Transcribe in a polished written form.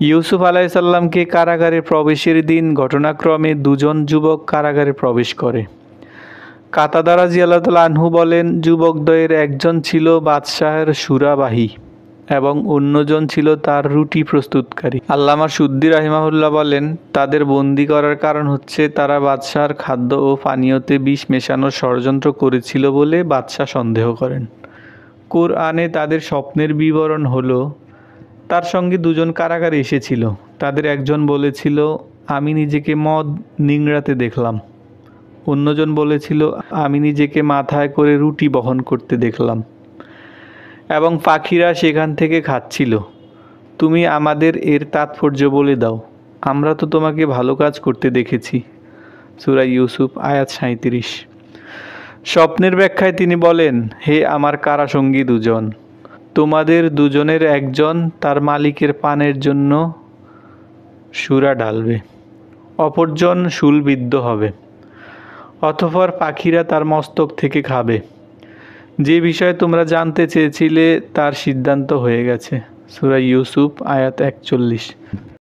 ইউসুফ আলাইসাল্লামকে কারাগারে প্রবেশের দিন ঘটনাক্রমে দুজন যুবক কারাগারে প্রবেশ করে। কাতাদা রাদিয়াল্লাহু তাআলা আনহু বলেন, যুবকদ্বয়ের একজন ছিল বাদশাহের সুরাবাহী এবং অন্যজন ছিল তার রুটি প্রস্তুতকারী। আল্লামা সুদ্দী রাহিমাহুল্লাহ বলেন, তাদের বন্দী করার কারণ হচ্ছে তারা বাদশাহর খাদ্য ও পানীয়তে বিষ মেশানোর ষড়যন্ত্র করেছিল বলে বাদশাহ সন্দেহ করেন। কোরআনে তাদের স্বপ্নের বিবরণ হলো, তার সঙ্গে দুজন কারাগারে এসেছিল। তাদের একজন বলেছিল, আমি নিজেকে মদ নিংড়াতে দেখলাম। অন্যজন বলেছিল, আমি নিজেকে মাথায় করে রুটি বহন করতে দেখলাম এবং পাখিরা সেখান থেকে খাচ্ছিল। তুমি আমাদের এর তাৎপর্য বলে দাও, আমরা তো তোমাকে ভালো কাজ করতে দেখেছি। সূরা ইউসুফ আয়াত 37। স্বপ্নের ব্যাখ্যায় তিনি বলেন, হে আমার কারাসঙ্গী দুজন, তোমাদের দুজনের একজন তার মালিকের পানের জন্য সুরা ঢালবে, অপরজন শূলবিদ্ধ হবে, অতঃপর পাখিরা তার মস্তক থেকে খাবে। যে বিষয়ে তোমরা জানতে চেয়েছিলে তার সিদ্ধান্ত হয়ে গেছে। সূরা ইউসুফ আয়াত 41।